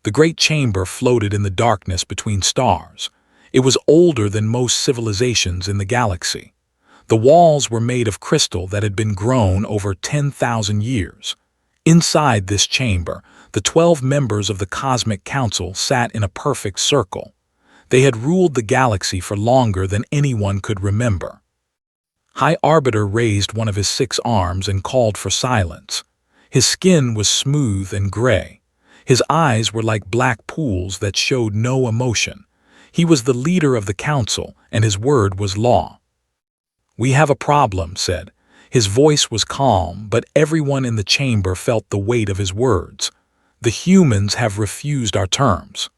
The great chamber floated in the darkness between stars. It was older than most civilizations in the galaxy. The walls were made of crystal that had been grown over 10,000 years. Inside this chamber, the 12 members of the Cosmic Council sat in a perfect circle. They had ruled the galaxy for longer than anyone could remember. High Arbiter raised one of his 6 arms and called for silence. His skin was smooth and gray. His eyes were like black pools that showed no emotion. He was the leader of the council, and his word was law. "We have a problem," said. His voice was calm, but everyone in the chamber felt the weight of his words. "The humans have refused our terms."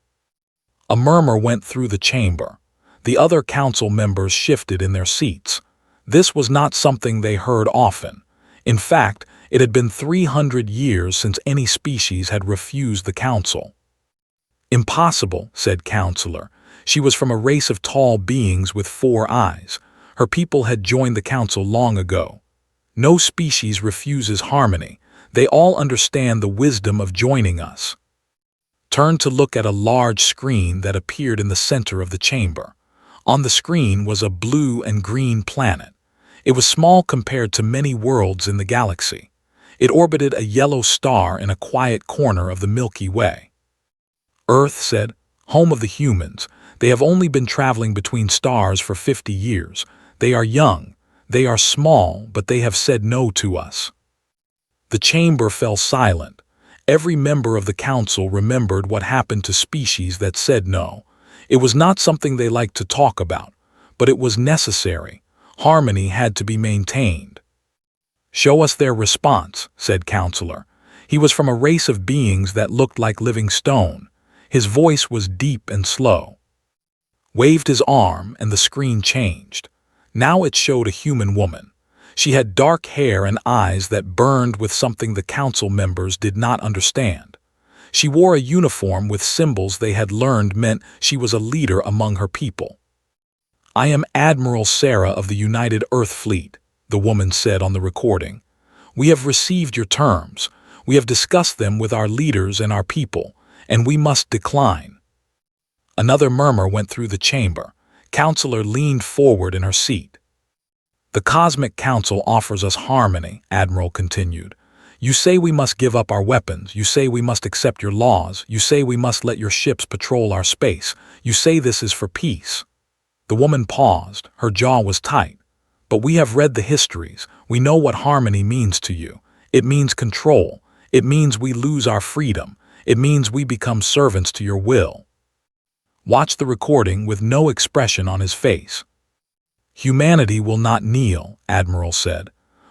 A murmur went through the chamber. The other council members shifted in their seats. This was not something they heard often. In fact, it had been 300 years since any species had refused the council. "Impossible," said Counselor. She was from a race of tall beings with 4 eyes. Her people had joined the council long ago. "No species refuses harmony. They all understand the wisdom of joining us." Turned to look at a large screen that appeared in the center of the chamber. On the screen was a blue and green planet. It was small compared to many worlds in the galaxy. It orbited a yellow star in a quiet corner of the Milky Way. "Earth," said, "home of the humans. They have only been traveling between stars for 50 years. They are young. They are small, but they have said no to us." The chamber fell silent. Every member of the council remembered what happened to species that said no. It was not something they liked to talk about, but it was necessary. Harmony had to be maintained. "Show us their response," said Counselor. He was from a race of beings that looked like living stone. His voice was deep and slow. Waved his arm, and the screen changed. Now it showed a human woman. She had dark hair and eyes that burned with something the council members did not understand. She wore a uniform with symbols they had learned meant she was a leader among her people. "I am Admiral Sarah of the United Earth Fleet," the woman said on the recording. "We have received your terms. We have discussed them with our leaders and our people, and we must decline." Another murmur went through the chamber. Counselor leaned forward in her seat. "The Cosmic Council offers us harmony," Admiral continued. "You say we must give up our weapons. You say we must accept your laws. You say we must let your ships patrol our space. You say this is for peace." The woman paused. Her jaw was tight. "But we have read the histories. We know what harmony means to you. It means control. It means we lose our freedom. It means we become servants to your will." Watch the recording with no expression on his face. "Humanity will not kneel," Admiral said.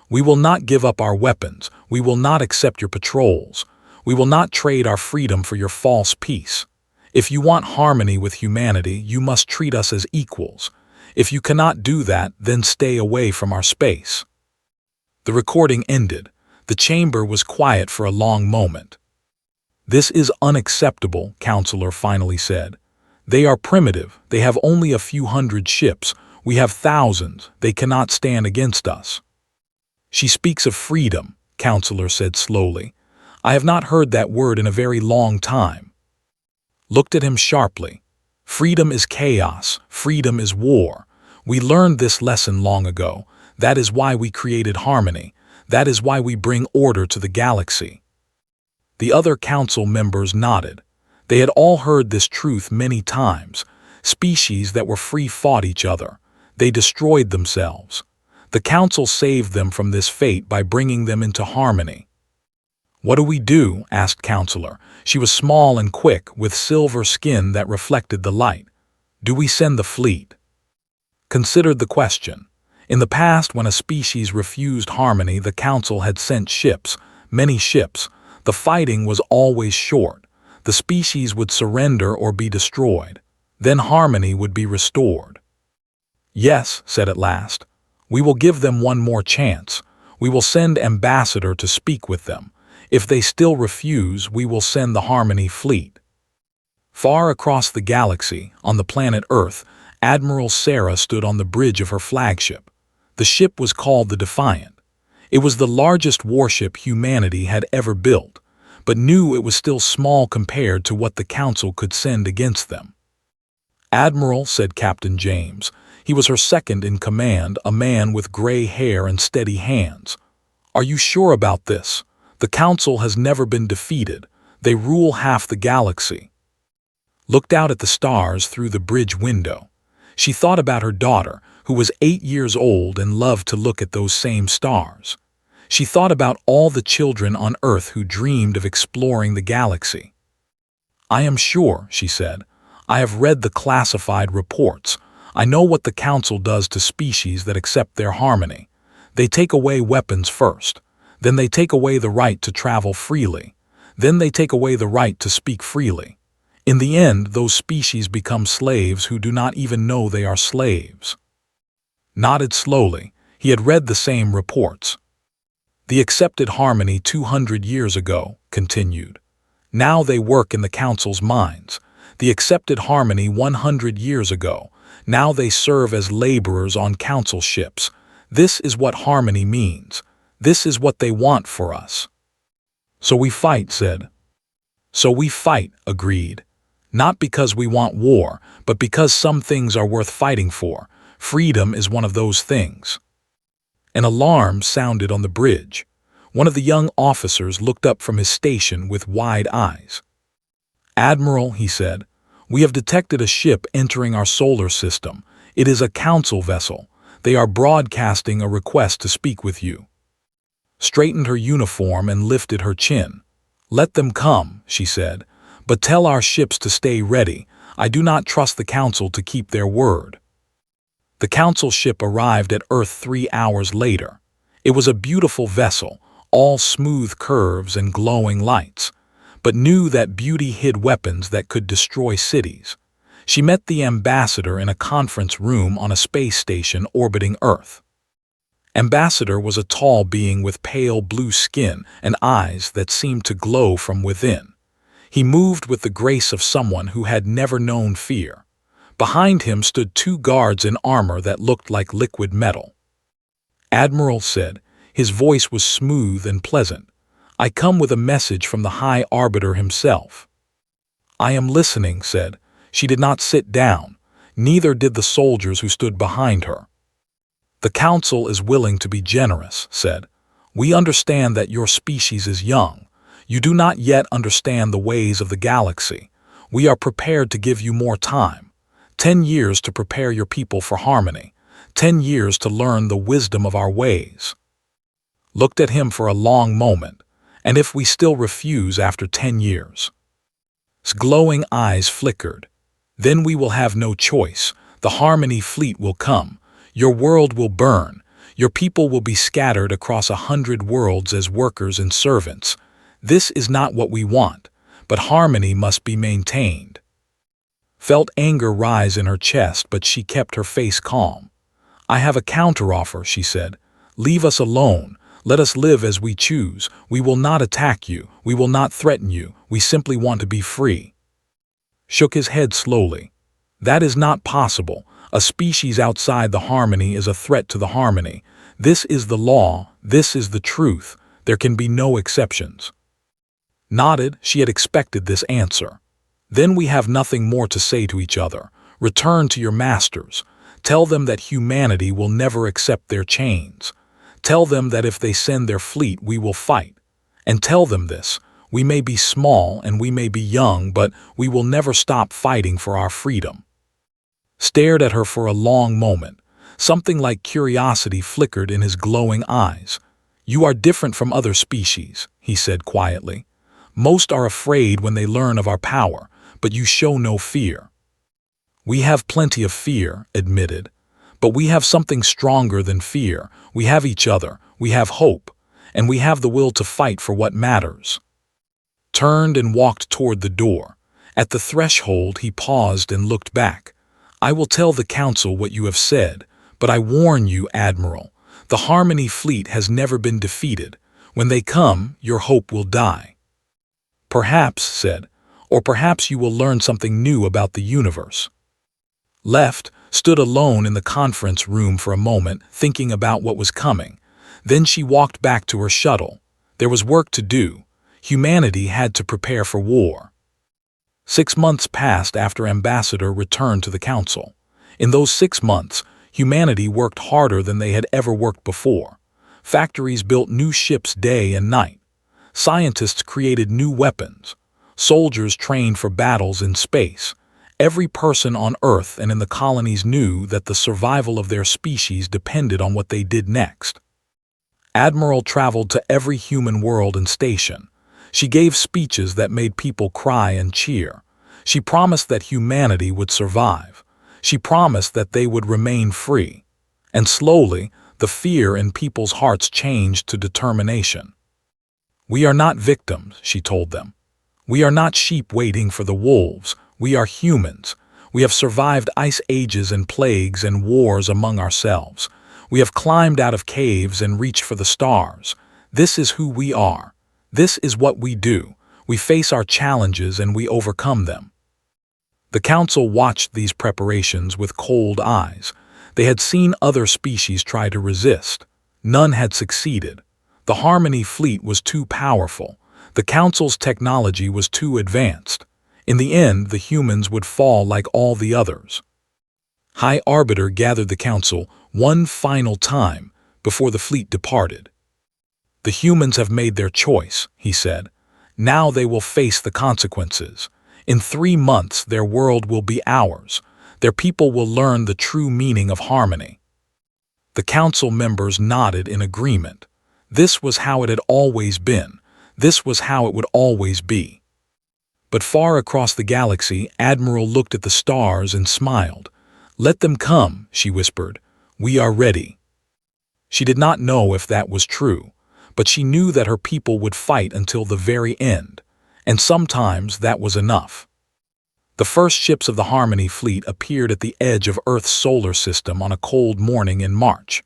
"We will not give up our weapons. We will not accept your patrols. We will not trade our freedom for your false peace. If you want harmony with humanity, you must treat us as equals. If you cannot do that, then stay away from our space." The recording ended. The chamber was quiet for a long moment. "This is unacceptable," Counselor finally said. "They are primitive. They have only a few hundred ships. We have thousands. They cannot stand against us." "She speaks of freedom," Counselor said slowly. "I have not heard that word in a very long time." Looked at him sharply. "Freedom is chaos. Freedom is war. We learned this lesson long ago. That is why we created harmony. That is why we bring order to the galaxy." The other council members nodded. They had all heard this truth many times. Species that were free fought each other. They destroyed themselves. The council saved them from this fate by bringing them into harmony. "What do we do?" asked Counselor. She was small and quick, with silver skin that reflected the light. "Do we send the fleet?" Considered the question. In the past, when a species refused harmony, the council had sent ships, many ships. The fighting was always short. The species would surrender or be destroyed. Then harmony would be restored. "Yes," said at last. "We will give them one more chance. We will send ambassador to speak with them. If they still refuse, we will send the Harmony Fleet." Far across the galaxy, on the planet Earth, Admiral Sarah stood on the bridge of her flagship. The ship was called the Defiant. It was the largest warship humanity had ever built. but knew it was still small compared to what the Council could send against them. "Admiral," said Captain James. He was her second in command, a man with gray hair and steady hands. "Are you sure about this? The Council has never been defeated. They rule half the galaxy." Looked out at the stars through the bridge window. She thought about her daughter, who was 8 years old and loved to look at those same stars. She thought about all the children on Earth who dreamed of exploring the galaxy. "I am sure," she said. "I have read the classified reports. I know what the Council does to species that accept their harmony. They take away weapons first. Then they take away the right to travel freely. Then they take away the right to speak freely. In the end, those species become slaves who do not even know they are slaves." Nodded slowly. He had read the same reports. "The accepted harmony 200 years ago," continued. "Now they work in the Council's minds. The accepted harmony 100 years ago. Now they serve as laborers on Council ships. This is what harmony means. This is what they want for us." "So we fight," said. "So we fight," agreed. "Not because we want war, but because some things are worth fighting for. Freedom is one of those things." An alarm sounded on the bridge. One of the young officers looked up from his station with wide eyes. "Admiral," he said, "we have detected a ship entering our solar system. It is a Council vessel. They are broadcasting a request to speak with you." Straightened her uniform and lifted her chin. "Let them come," she said, "but tell our ships to stay ready. I do not trust the Council to keep their word." The Council ship arrived at Earth 3 hours later. It was a beautiful vessel, all smooth curves and glowing lights, but knew that beauty hid weapons that could destroy cities. She met the ambassador in a conference room on a space station orbiting Earth. Ambassador was a tall being with pale blue skin and eyes that seemed to glow from within. He moved with the grace of someone who had never known fear. Behind him stood 2 guards in armor that looked like liquid metal. "Admiral," said. His voice was smooth and pleasant. "I come with a message from the High Arbiter himself." "I am listening," said. She did not sit down. Neither did the soldiers who stood behind her. "The Council is willing to be generous," said. "We understand that your species is young. You do not yet understand the ways of the galaxy. We are prepared to give you more time. 10 years to prepare your people for harmony. 10 years to learn the wisdom of our ways." Looked at him for a long moment. "And if we still refuse after 10 years?" His glowing eyes flickered. "Then we will have no choice. The Harmony fleet will come. Your world will burn. Your people will be scattered across 100 worlds as workers and servants. This is not what we want, but harmony must be maintained." Felt anger rise in her chest, but she kept her face calm. "I have a counteroffer," she said. "Leave us alone. Let us live as we choose. We will not attack you. We will not threaten you. We simply want to be free." Shook his head slowly. "That is not possible. A species outside the harmony is a threat to the harmony. This is the law. This is the truth. There can be no exceptions." Nodded. She had expected this answer. "Then we have nothing more to say to each other. Return to your masters. Tell them that humanity will never accept their chains. Tell them that if they send their fleet, we will fight. And tell them this: we may be small and we may be young, but we will never stop fighting for our freedom." Stared at her for a long moment. Something like curiosity flickered in his glowing eyes. "You are different from other species," he said quietly. "Most are afraid when they learn of our power, but you show no fear." "We have plenty of fear," admitted. "But we have something stronger than fear. We have each other, we have hope, and we have the will to fight for what matters." Turned and walked toward the door. At the threshold he paused and looked back. "I will tell the Council what you have said, but I warn you, Admiral, the Harmony fleet has never been defeated. When they come, your hope will die." "Perhaps," said, "or perhaps you will learn something new about the universe." Left, stood alone in the conference room for a moment, thinking about what was coming. Then she walked back to her shuttle. There was work to do. Humanity had to prepare for war. 6 months passed after Ambassador returned to the Council. In those 6 months, humanity worked harder than they had ever worked before. Factories built new ships day and night. Scientists created new weapons. Soldiers trained for battles in space. Every person on Earth and in the colonies knew that the survival of their species depended on what they did next. Admiral traveled to every human world and station. She gave speeches that made people cry and cheer. She promised that humanity would survive. She promised that they would remain free. And slowly, the fear in people's hearts changed to determination. "We are not victims," she told them. "We are not sheep waiting for the wolves. We are humans. We have survived ice ages and plagues and wars among ourselves. We have climbed out of caves and reached for the stars. This is who we are. This is what we do. We face our challenges and we overcome them." The Council watched these preparations with cold eyes. They had seen other species try to resist. None had succeeded. The Harmony fleet was too powerful. The Council's technology was too advanced. In the end, the humans would fall like all the others. High Arbiter gathered the Council one final time before the fleet departed. "The humans have made their choice," he said. "Now they will face the consequences. In 3 months, their world will be ours. Their people will learn the true meaning of harmony." The Council members nodded in agreement. This was how it had always been. This was how it would always be. But far across the galaxy, Admiral looked at the stars and smiled. "Let them come," she whispered. "We are ready." She did not know if that was true, but she knew that her people would fight until the very end, and sometimes that was enough. The first ships of the Harmony fleet appeared at the edge of Earth's solar system on a cold morning in March.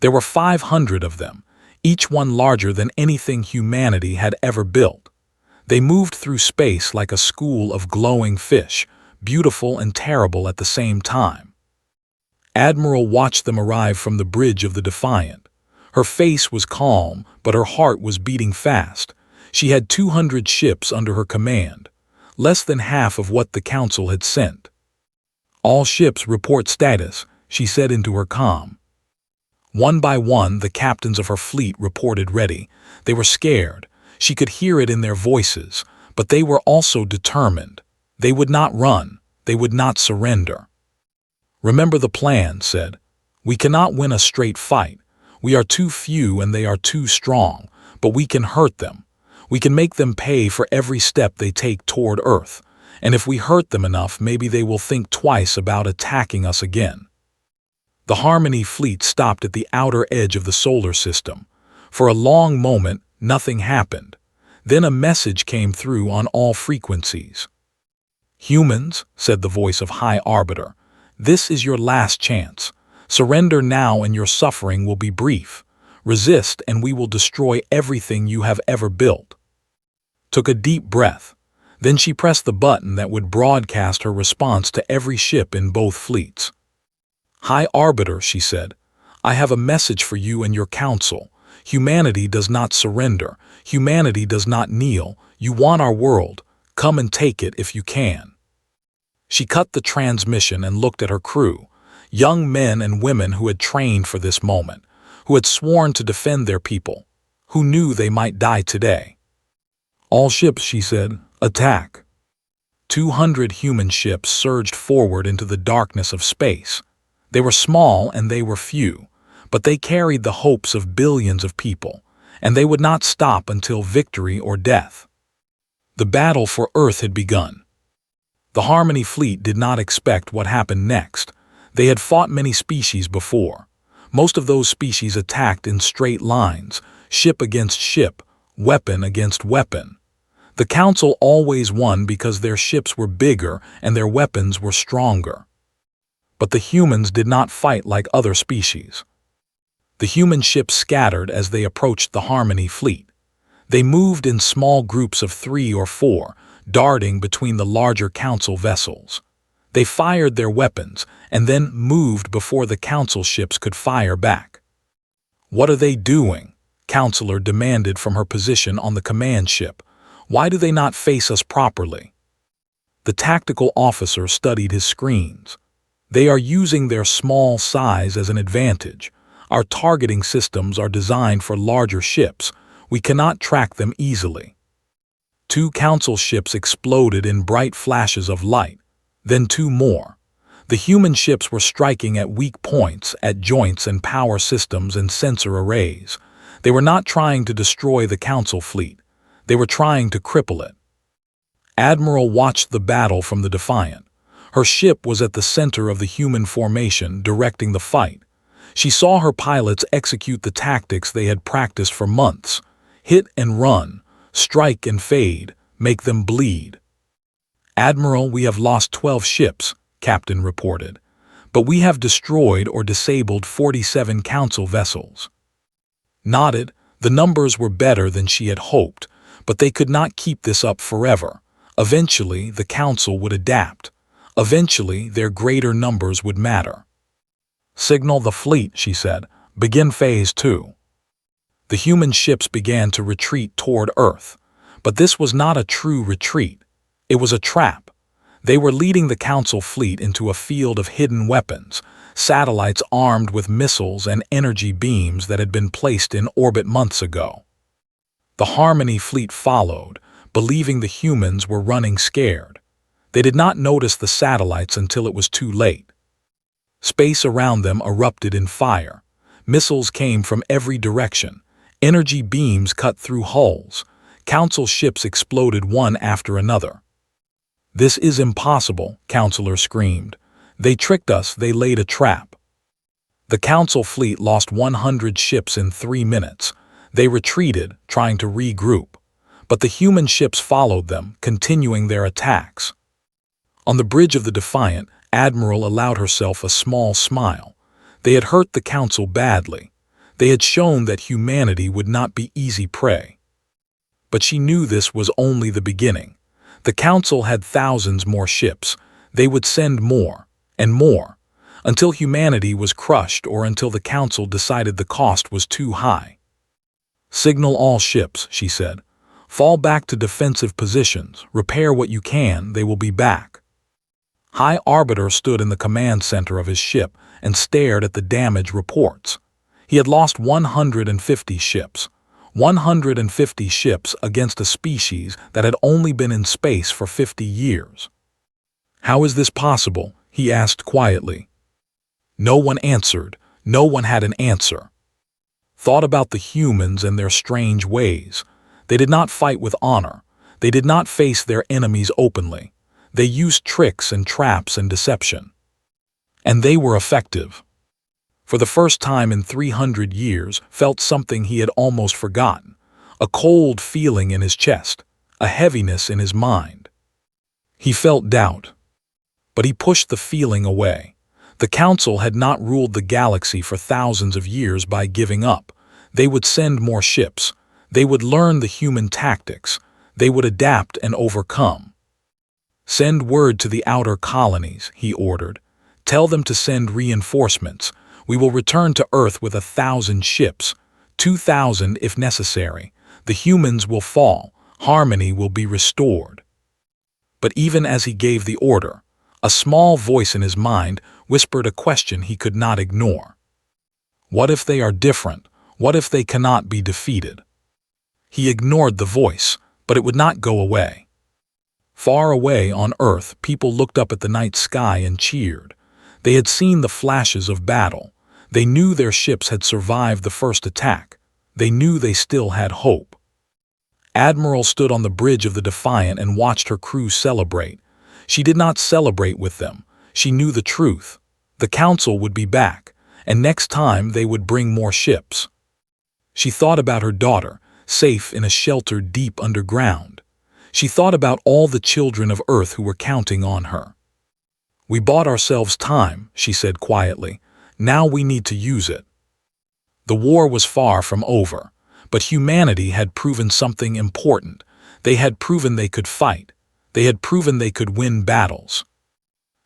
There were 500 of them, each one larger than anything humanity had ever built. They moved through space like a school of glowing fish, beautiful and terrible at the same time. Admiral watched them arrive from the bridge of the Defiant. Her face was calm, but her heart was beating fast. She had 200 ships under her command, less than half of what the Council had sent. "All ships report status," she said into her comm. One by one, the captains of her fleet reported ready. They were scared. She could hear it in their voices, but they were also determined. They would not run. They would not surrender. "Remember the plan," said. "We cannot win a straight fight. We are too few and they are too strong, but we can hurt them. We can make them pay for every step they take toward Earth, and if we hurt them enough, maybe they will think twice about attacking us again." The Harmony fleet stopped at the outer edge of the solar system. For a long moment, nothing happened. Then a message came through on all frequencies. "Humans," said the voice of High Arbiter, "this is your last chance. Surrender now and your suffering will be brief. Resist and we will destroy everything you have ever built." Took a deep breath. Then she pressed the button that would broadcast her response to every ship in both fleets. "High Arbiter," she said, "I have a message for you and your council. Humanity does not surrender. Humanity does not kneel. You want our world. Come and take it if you can." She cut the transmission and looked at her crew, young men and women who had trained for this moment, who had sworn to defend their people, who knew they might die today. "All ships," she said, "attack." 200 human ships surged forward into the darkness of space. They were small and they were few, but they carried the hopes of billions of people, and they would not stop until victory or death. The battle for Earth had begun. The Harmony fleet did not expect what happened next. They had fought many species before. Most of those species attacked in straight lines, ship against ship, weapon against weapon. The Council always won because their ships were bigger and their weapons were stronger. But the humans did not fight like other species. The human ships scattered as they approached the Harmony fleet. They moved in small groups of 3 or 4, darting between the larger Council vessels. They fired their weapons and then moved before the Council ships could fire back. "What are they doing?" Counselor demanded from her position on the command ship. Why do they not face us properly? The tactical officer studied his screens. They are using their small size as an advantage. Our targeting systems are designed for larger ships. We cannot track them easily. 2 council ships exploded in bright flashes of light, then 2 more. The human ships were striking at weak points, at joints and power systems and sensor arrays. They were not trying to destroy the council fleet. They were trying to cripple it. Admiral watched the battle from the Defiant. Her ship was at the center of the human formation, directing the fight. She saw her pilots execute the tactics they had practiced for months. Hit and run, strike and fade, make them bleed. "Admiral, we have lost 12 ships," Captain reported. "But we have destroyed or disabled 47 council vessels." Nodded, the numbers were better than she had hoped, but they could not keep this up forever. Eventually, the council would adapt. Eventually, their greater numbers would matter. "Signal the fleet," she said. "Begin Phase 2. The human ships began to retreat toward Earth. But this was not a true retreat. It was a trap. They were leading the council fleet into a field of hidden weapons, satellites armed with missiles and energy beams that had been placed in orbit months ago. The Harmony fleet followed, believing the humans were running scared. They did not notice the satellites until it was too late. Space around them erupted in fire. Missiles came from every direction. Energy beams cut through hulls. Council ships exploded one after another. "This is impossible," Counselor screamed. "They tricked us, they laid a trap." The Council fleet lost 100 ships in 3 minutes. They retreated, trying to regroup. But the human ships followed them, continuing their attacks. On the bridge of the Defiant, Admiral allowed herself a small smile. They had hurt the Council badly. They had shown that humanity would not be easy prey. But she knew this was only the beginning. The Council had thousands more ships. They would send more, and more, until humanity was crushed or until the Council decided the cost was too high. "Signal all ships," she said. "Fall back to defensive positions. Repair what you can. They will be back." High Arbiter stood in the command center of his ship and stared at the damage reports. He had lost 150 ships. 150 ships against a species that had only been in space for 50 years. "How is this possible?" he asked quietly. No one answered. No one had an answer. Thought about the humans and their strange ways. They did not fight with honor. They did not face their enemies openly. They used tricks and traps and deception. And they were effective. For the first time in 300 years, felt something he had almost forgotten. A cold feeling in his chest, a heaviness in his mind. He felt doubt. But he pushed the feeling away. The Council had not ruled the galaxy for thousands of years by giving up. They would send more ships. They would learn the human tactics. They would adapt and overcome. "Send word to the outer colonies," he ordered. "Tell them to send reinforcements. We will return to Earth with 1,000 ships, 2,000 if necessary. The humans will fall. Harmony will be restored." But even as he gave the order, a small voice in his mind whispered a question he could not ignore. What if they are different? What if they cannot be defeated? He ignored the voice, but it would not go away. Far away on Earth, people looked up at the night sky and cheered. They had seen the flashes of battle. They knew their ships had survived the first attack. They knew they still had hope. Admiral stood on the bridge of the Defiant and watched her crew celebrate. She did not celebrate with them. She knew the truth. The Council would be back, and next time they would bring more ships. She thought about her daughter, safe in a shelter deep underground. She thought about all the children of Earth who were counting on her. "We bought ourselves time," she said quietly. "Now we need to use it." The war was far from over, but humanity had proven something important. They had proven they could fight. They had proven they could win battles.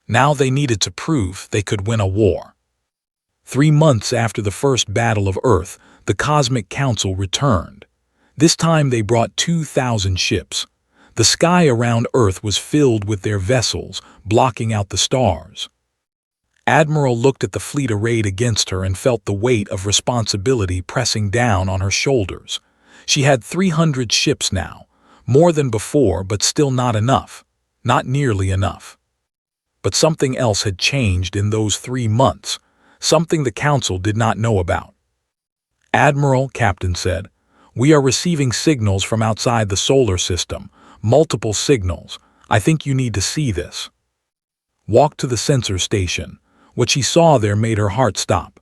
Now they needed to prove they could win a war. 3 months after the first battle of Earth, the Cosmic Council returned. This time they brought 2,000 ships. The sky around Earth was filled with their vessels, blocking out the stars. Admiral looked at the fleet arrayed against her and felt the weight of responsibility pressing down on her shoulders. She had 300 ships now, more than before, but still not enough, not nearly enough. But something else had changed in those 3 months, something the Council did not know about. "Admiral," Captain said, "we are receiving signals from outside the solar system, multiple signals. I think you need to see this." Walked to the sensor station. What she saw there made her heart stop.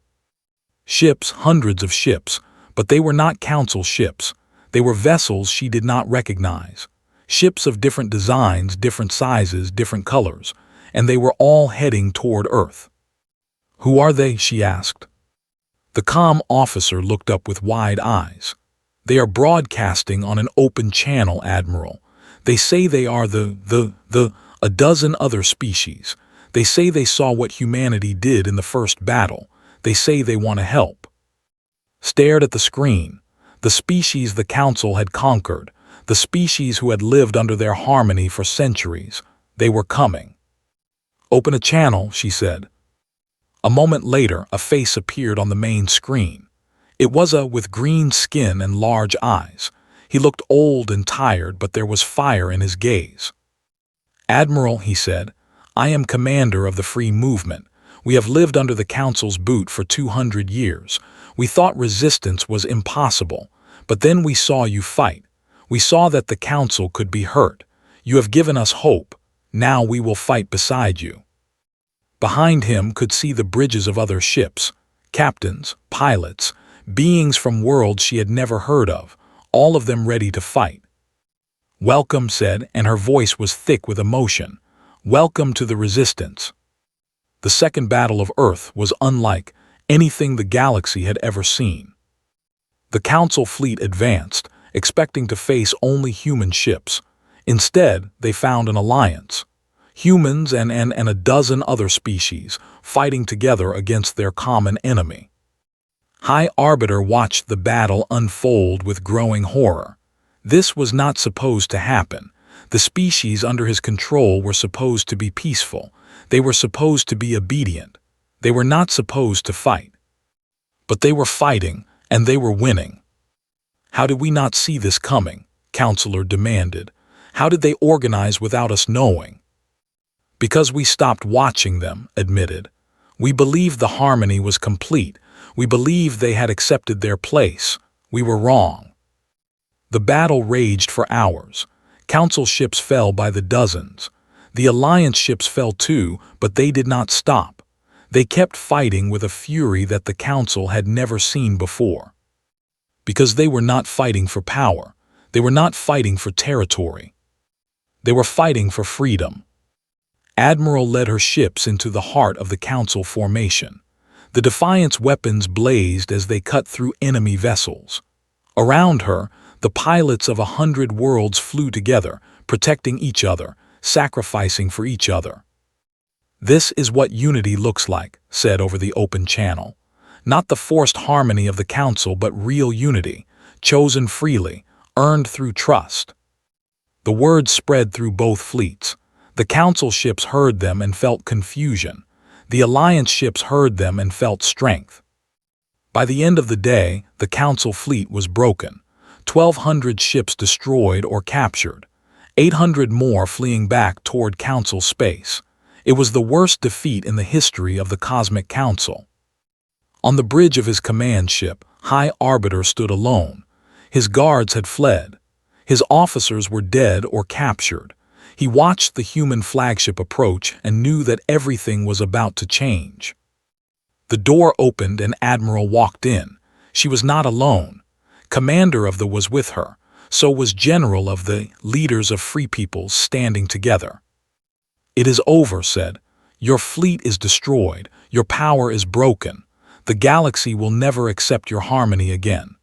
Ships, hundreds of ships, but they were not Council ships. They were vessels she did not recognize. Ships of different designs, different sizes, different colors, and they were all heading toward Earth. "Who are they?" she asked. The comm officer looked up with wide eyes. "They are broadcasting on an open channel, Admiral. They say they are a dozen other species. They say they saw what humanity did in the first battle. They say they want to help." Stared at the screen. The species the Council had conquered, the species who had lived under their harmony for centuries, they were coming. "Open a channel," she said. A moment later, a face appeared on the main screen. It was with green skin and large eyes. He looked old and tired, but there was fire in his gaze. "Admiral," he said, "I am commander of the Free Movement. We have lived under the Council's boot for 200 years. We thought resistance was impossible, but then we saw you fight. We saw that the Council could be hurt. You have given us hope. Now we will fight beside you." Behind him could see the bridges of other ships, captains, pilots, beings from worlds she had never heard of, all of them ready to fight. "Welcome," said, and her voice was thick with emotion. "Welcome to the resistance." The Second Battle of Earth was unlike anything the galaxy had ever seen. The Council fleet advanced, expecting to face only human ships. Instead, they found an alliance. Humans and a dozen other species fighting together against their common enemy. High Arbiter watched the battle unfold with growing horror. This was not supposed to happen. The species under his control were supposed to be peaceful. They were supposed to be obedient. They were not supposed to fight. But they were fighting, and they were winning. "How did we not see this coming?" Counselor demanded. "How did they organize without us knowing?" "Because we stopped watching them," admitted. "We believed the harmony was complete. We believed they had accepted their place. We were wrong." The battle raged for hours. Council ships fell by the dozens. The Alliance ships fell too, but they did not stop. They kept fighting with a fury that the Council had never seen before. Because they were not fighting for power. They were not fighting for territory. They were fighting for freedom. Admiral led her ships into the heart of the Council formation. The Defiance weapons blazed as they cut through enemy vessels. Around her, the pilots of 100 worlds flew together, protecting each other, sacrificing for each other. "This is what unity looks like," said over the open channel. "Not the forced harmony of the Council, but real unity, chosen freely, earned through trust." The words spread through both fleets. The Council ships heard them and felt confusion. The Alliance ships heard them and felt strength. By the end of the day, the Council fleet was broken. 1,200 ships destroyed or captured. 800 more fleeing back toward Council space. It was the worst defeat in the history of the Cosmic Council. On the bridge of his command ship, High Arbiter stood alone. His guards had fled. His officers were dead or captured. He watched the human flagship approach and knew that everything was about to change. The door opened and Admiral walked in. She was not alone. Commander of the was with her. So was General of the leaders of free peoples standing together. "It is over," said. "Your fleet is destroyed. Your power is broken. The galaxy will never accept your harmony again."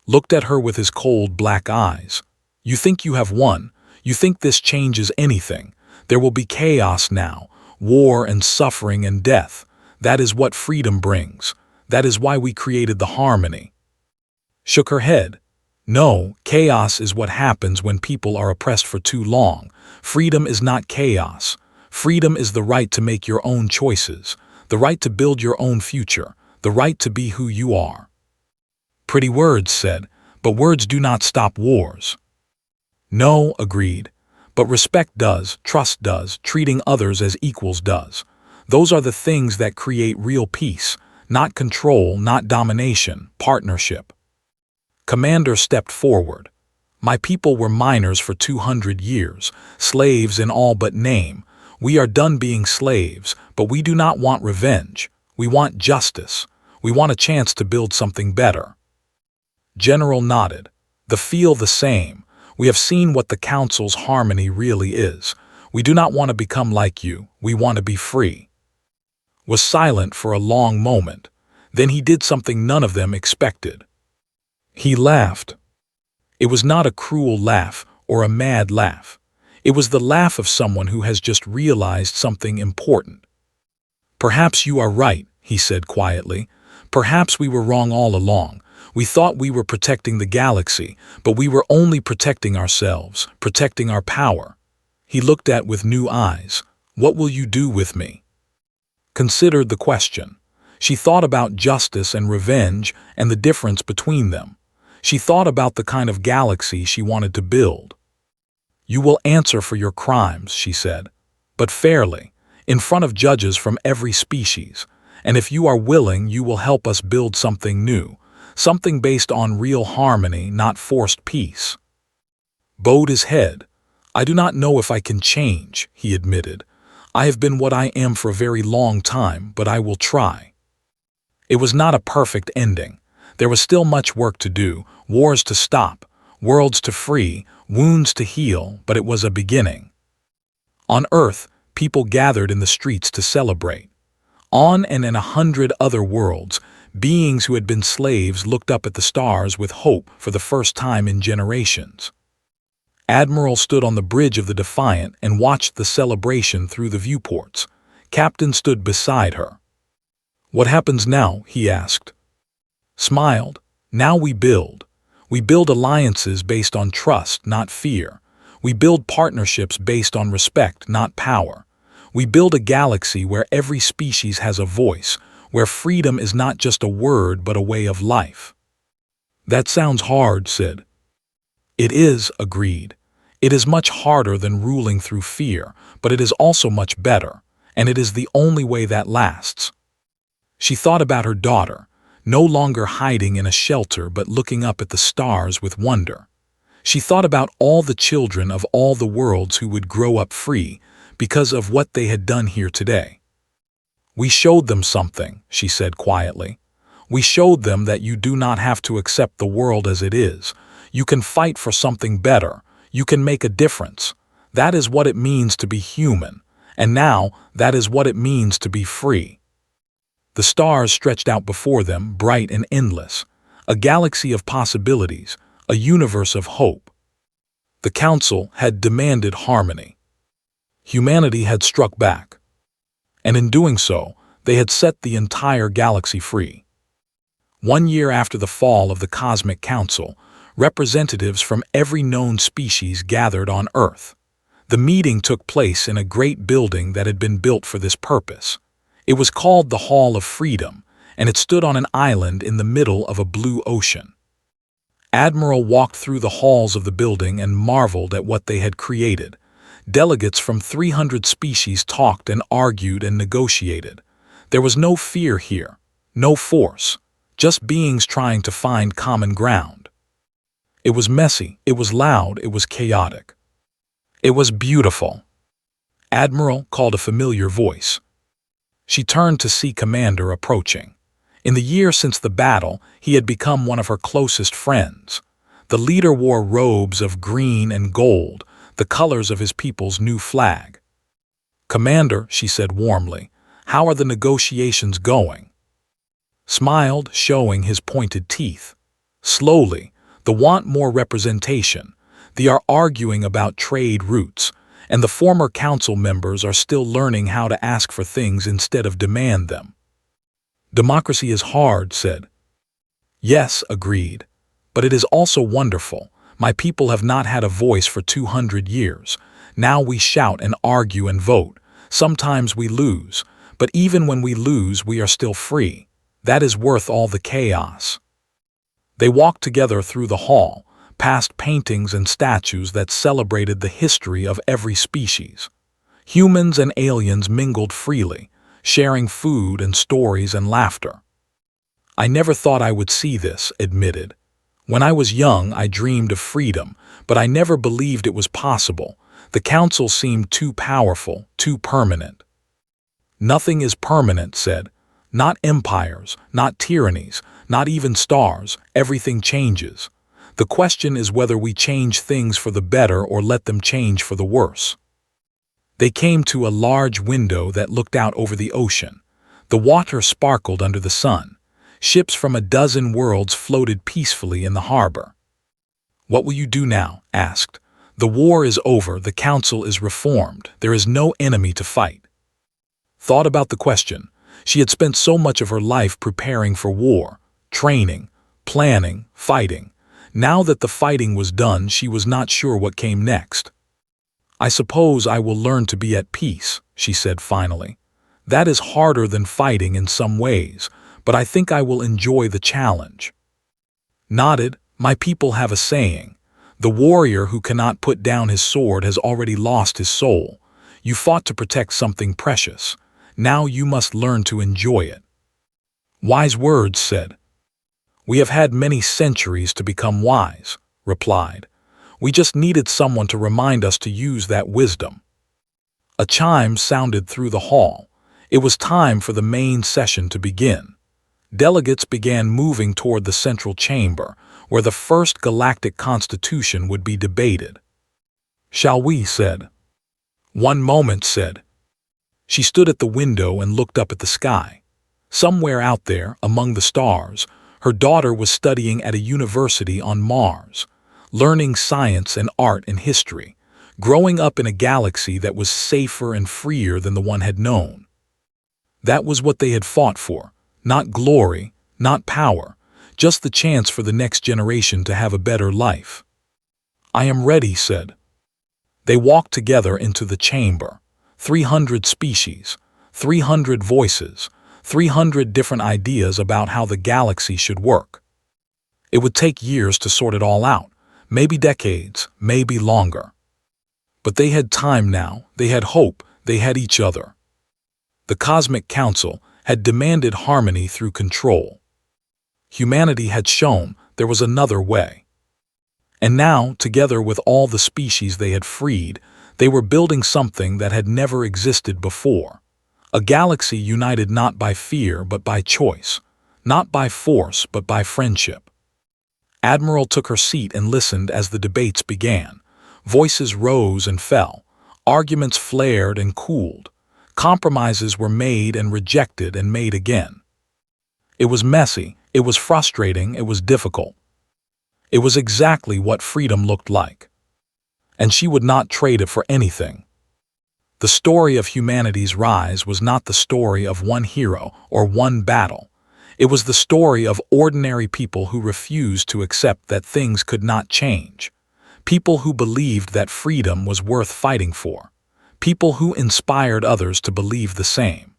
Looked at her with his cold black eyes. "You think you have won. You think this changes anything. There will be chaos now, war and suffering and death. That is what freedom brings. That is why we created the harmony." Shook her head. No, chaos is what happens when people are oppressed for too long. Freedom is not chaos. Freedom is the right to make your own choices, the right to build your own future, the right to be who you are. Pretty words, said, but words do not stop wars. No, agreed. But respect does, trust does, treating others as equals does. Those are the things that create real peace, not control, not domination, partnership. Commander stepped forward. My people were miners for 200 years, slaves in all but name. We are done being slaves, but we do not want revenge. We want justice. We want a chance to build something better. General nodded. The feel the same. We have seen what the Council's harmony really is. We do not want to become like you. We want to be free. Was silent for a long moment. Then he did something none of them expected. He laughed. It was not a cruel laugh or a mad laugh. It was the laugh of someone who has just realized something important. Perhaps you are right, he said quietly. Perhaps we were wrong all along. We thought we were protecting the galaxy, but we were only protecting ourselves, protecting our power. He looked at with new eyes. What will you do with me? Considered the question. She thought about justice and revenge and the difference between them. She thought about the kind of galaxy she wanted to build. You will answer for your crimes, she said, but fairly, in front of judges from every species. And if you are willing, you will help us build something new, something based on real harmony, not forced peace. Bowed his head. I do not know if I can change, he admitted. I have been what I am for a very long time, but I will try. It was not a perfect ending. There was still much work to do, wars to stop, worlds to free, wounds to heal, but it was a beginning. On Earth, people gathered in the streets to celebrate. On and in 100 other worlds, beings who had been slaves looked up at the stars with hope for the first time in generations. Admiral stood on the bridge of the Defiant and watched the celebration through the viewports. Captain stood beside her. What happens now? He asked. Smiled. Now we build. We build alliances based on trust, not fear. We build partnerships based on respect, not power. We build a galaxy where every species has a voice, where freedom is not just a word but a way of life. That sounds hard, said. It is, agreed. It is much harder than ruling through fear, but it is also much better, and it is the only way that lasts. She thought about her daughter, no longer hiding in a shelter but looking up at the stars with wonder. She thought about all the children of all the worlds who would grow up free because of what they had done here today. We showed them something, she said quietly. We showed them that you do not have to accept the world as it is. You can fight for something better. You can make a difference. That is what it means to be human. And now, that is what it means to be free. The stars stretched out before them, bright and endless. A galaxy of possibilities, a universe of hope. The Council had demanded harmony. Humanity had struck back. And in doing so, they had set the entire galaxy free. 1 year after the fall of the Cosmic Council, representatives from every known species gathered on Earth. The meeting took place in a great building that had been built for this purpose. It was called the Hall of Freedom, and it stood on an island in the middle of a blue ocean. Admiral walked through the halls of the building and marveled at what they had created. Delegates from 300 species talked and argued and negotiated. There was no fear here, no force, just beings trying to find common ground. It was messy, it was loud, it was chaotic. It was beautiful. Admiral called a familiar voice. She turned to see Commander approaching. In the year since the battle, he had become one of her closest friends. The leader wore robes of green and gold, the colors of his people's new flag. Commander, she said warmly, how are the negotiations going? Smiled, showing his pointed teeth. Slowly, they want more representation. They are arguing about trade routes, and the former council members are still learning how to ask for things instead of demand them. Democracy is hard, said. Yes, agreed. But it is also wonderful. My people have not had a voice for 200 years. Now we shout and argue and vote. Sometimes we lose, but even when we lose, we are still free. That is worth all the chaos." They walked together through the hall, past paintings and statues that celebrated the history of every species. Humans and aliens mingled freely, sharing food and stories and laughter. "I never thought I would see this," admitted. "When I was young, I dreamed of freedom, but I never believed it was possible. The council seemed too powerful, too permanent." "Nothing is permanent," said. "Not empires, not tyrannies, not even stars. Everything changes. The question is whether we change things for the better or let them change for the worse." They came to a large window that looked out over the ocean. The water sparkled under the sun. Ships from a dozen worlds floated peacefully in the harbor. "What will you do now?" asked. "The war is over, the council is reformed, there is no enemy to fight." Thought about the question. She had spent so much of her life preparing for war, training, planning, fighting. Now that the fighting was done, she was not sure what came next. "I suppose I will learn to be at peace," she said finally. "That is harder than fighting in some ways, but I think I will enjoy the challenge." Nodded. "My people have a saying. The warrior who cannot put down his sword has already lost his soul. You fought to protect something precious. Now you must learn to enjoy it." "Wise words," said. "We have had many centuries to become wise," replied. "We just needed someone to remind us to use that wisdom." A chime sounded through the hall. It was time for the main session to begin. Delegates began moving toward the central chamber, where the first galactic constitution would be debated. "Shall we?" said. "One moment," said. She stood at the window and looked up at the sky. Somewhere out there, among the stars, her daughter was studying at a university on Mars, learning science and art and history, growing up in a galaxy that was safer and freer than the one had known. That was what they had fought for, not glory, not power, just the chance for the next generation to have a better life. "I am ready," said. They walked together into the chamber. 300 species, 300 voices, 300 different ideas about how the galaxy should work. It would take years to sort it all out, maybe decades, maybe longer. But they had time now, they had hope, they had each other. The Cosmic Council had demanded harmony through control. Humanity had shown there was another way. And now, together with all the species they had freed, they were building something that had never existed before. A galaxy united not by fear but by choice, not by force but by friendship. Admiral took her seat and listened as the debates began. Voices rose and fell. Arguments flared and cooled. Compromises were made and rejected and made again. It was messy, it was frustrating, it was difficult. It was exactly what freedom looked like. And she would not trade it for anything. The story of humanity's rise was not the story of one hero or one battle. It was the story of ordinary people who refused to accept that things could not change. People who believed that freedom was worth fighting for. People who inspired others to believe the same.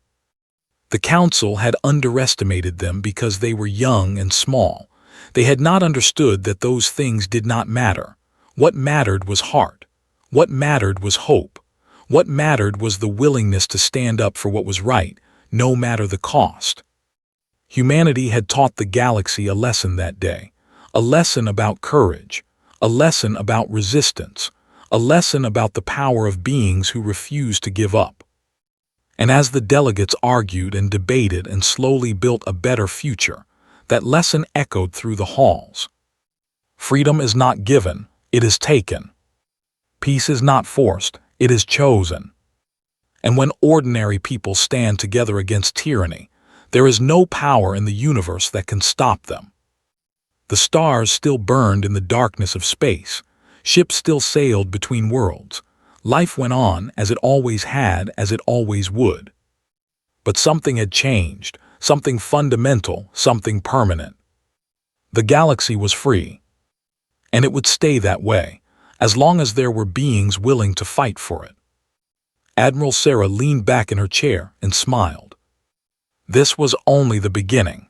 The council had underestimated them because they were young and small. They had not understood that those things did not matter. What mattered was heart. What mattered was hope. What mattered was the willingness to stand up for what was right, no matter the cost. Humanity had taught the galaxy a lesson that day, a lesson about courage, a lesson about resistance, a lesson about the power of beings who refuse to give up. And as the delegates argued and debated and slowly built a better future, that lesson echoed through the halls. Freedom is not given, it is taken. Peace is not forced, it is chosen. And when ordinary people stand together against tyranny, there is no power in the universe that can stop them. The stars still burned in the darkness of space. Ships still sailed between worlds. Life went on as it always had, as it always would. But something had changed, something fundamental, something permanent. The galaxy was free. and it would stay that way, as long as there were beings willing to fight for it. Admiral Sarah leaned back in her chair and smiled. This was only the beginning.